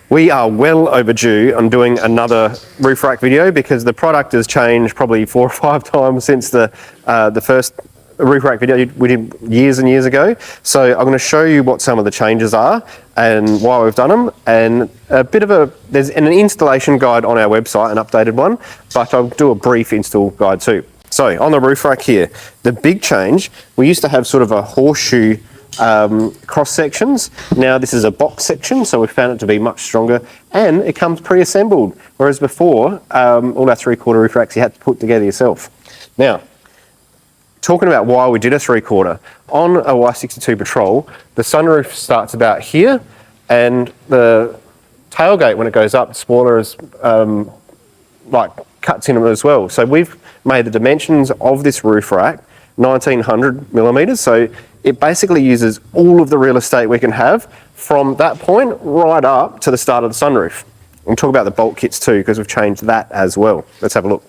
We are well overdue on doing another roof rack video because the product has changed probably 4 or 5 times since the first roof rack video we did years and years ago. So I'm going to show you what some of the changes are and why we've done them, and a bit of there's an installation guide on our website, an updated one, but I'll do a brief install guide too. So on the roof rack here, the big change, we used to have sort of a horseshoe cross sections. Now this is a box section, so we found it to be much stronger, and it comes pre-assembled, whereas before all our 3/4 roof racks you had to put together yourself. Now, talking about why we did a 3/4, on a Y62 Patrol, the sunroof starts about here, and the tailgate, when it goes up, the spoiler is like cuts in it as well. So we've made the dimensions of this roof rack 1900 millimeters, so it basically uses all of the real estate we can have from that point right up to the start of the sunroof. We'll talk about the bolt kits too, because we've changed that as well. Let's have a look.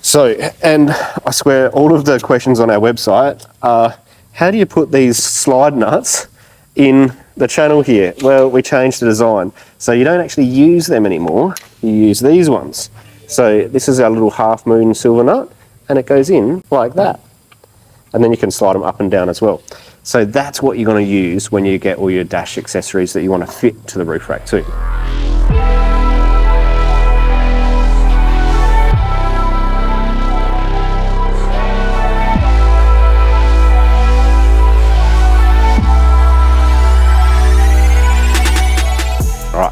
So, and I swear all of the questions on our website are, how do you put these slide nuts in the channel here? Well, we changed the design. So you don't actually use them anymore, you use these ones. So this is our little half moon silver nut, and it goes in like that. And then you can slide them up and down as well. So that's what you're going to use when you get all your dash accessories that you want to fit to the roof rack too.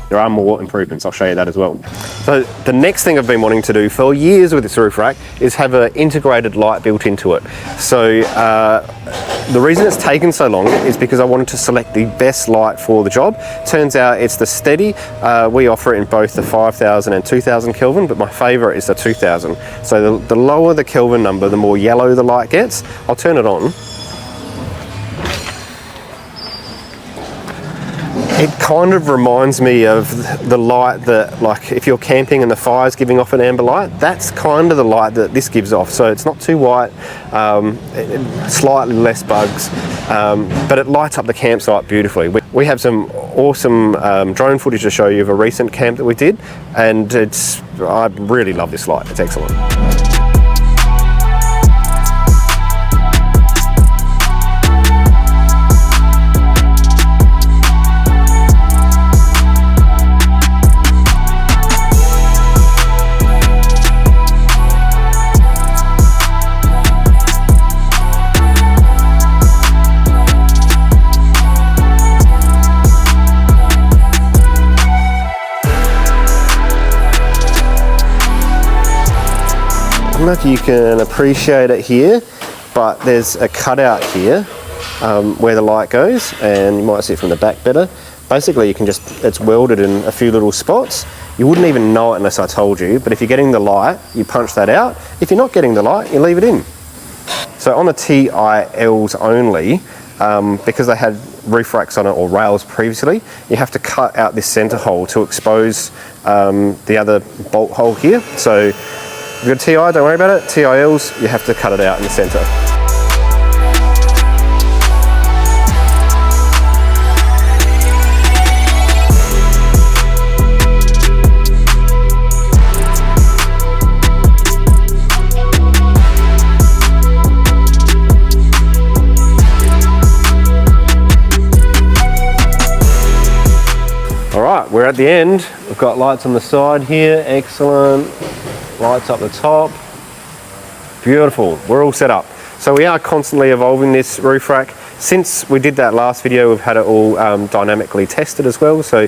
There are more improvements, I'll show you that as well. So the next thing I've been wanting to do for years with this roof rack is have an integrated light built into it. So the reason it's taken so long is because I wanted to select the best light for the job. Turns out it's the Steady. We offer it in both the 5000 and 2000 Kelvin, but my favorite is the 2000. So the lower the Kelvin number, the more yellow the light gets. I'll turn it on. It kind of reminds me of the light that, like, if you're camping and the fire's giving off an amber light, that's kind of the light that this gives off. So it's not too white, slightly less bugs, but it lights up the campsite beautifully. We have some awesome drone footage to show you of a recent camp that we did, and I really love this light, it's excellent. I don't know if you can appreciate it here, but there's a cutout here where the light goes, and you might see it from the back better. Basically, you can it's welded in a few little spots. You wouldn't even know it unless I told you, but if you're getting the light, you punch that out. If you're not getting the light, you leave it in. So on the TILs only, because they had roof racks on it or rails previously, you have to cut out this center hole to expose the other bolt hole here. So if you've got a TI, don't worry about it. TILs, you have to cut it out in the center. All right, we're at the end. We've got lights on the side here, excellent. Lights up the top, beautiful, we're all set up. So we are constantly evolving this roof rack. Since we did that last video, we've had it all dynamically tested as well. So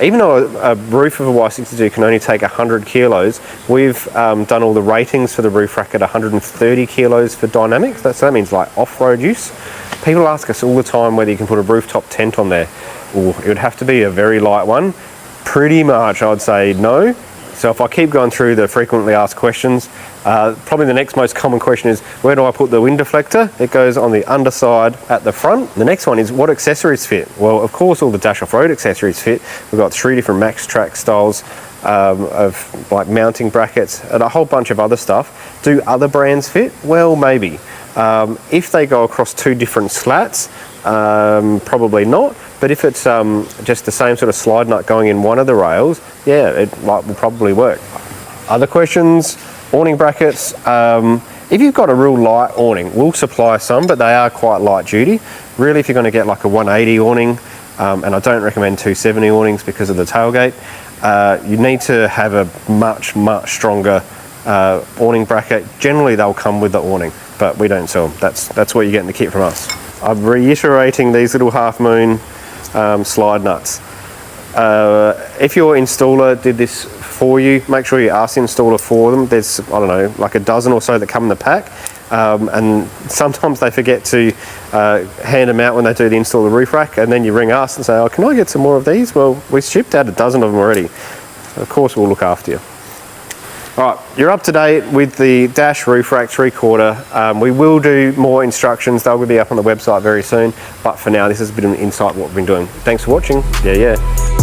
even though a roof of a Y62 can only take 100 kilos, we've done all the ratings for the roof rack at 130 kilos for dynamics. So that means like off-road use. People ask us all the time whether you can put a rooftop tent on there. Ooh, it would have to be a very light one. Pretty much I'd say no. So if I keep going through the frequently asked questions, probably the next most common question is, where do I put the wind deflector? It goes on the underside at the front. The next one is, what accessories fit? Well, of course, all the Dash Off-Road accessories fit. We've got 3 different Max Track styles of like mounting brackets and a whole bunch of other stuff. Do other brands fit? Well, maybe. If they go across 2 different slats, Probably not. But if it's just the same sort of slide nut going in one of the rails, yeah, it will probably work. Other questions? Awning brackets. If you've got a real light awning, we'll supply some, but they are quite light duty. Really, if you're going to get like a 180 awning, and I don't recommend 270 awnings because of the tailgate, you need to have a much stronger awning bracket. Generally, they'll come with the awning, but we don't sell them. That's what you get in the kit from us. I'm reiterating these little half moon slide nuts. If your installer did this for you, make sure you ask the installer for them. There's, I don't know, like a dozen or so that come in the pack, and sometimes they forget to hand them out when they do the install of the roof rack, and then you ring us and say, oh, can I get some more of these? Well, we shipped out a dozen of them already. Of course we'll look after you. All right, you're up to date with the Dash roof rack 3/4. We will do more instructions. They'll be up on the website very soon, but for now this is a bit of an insight what we've been doing. Thanks for watching. Yeah.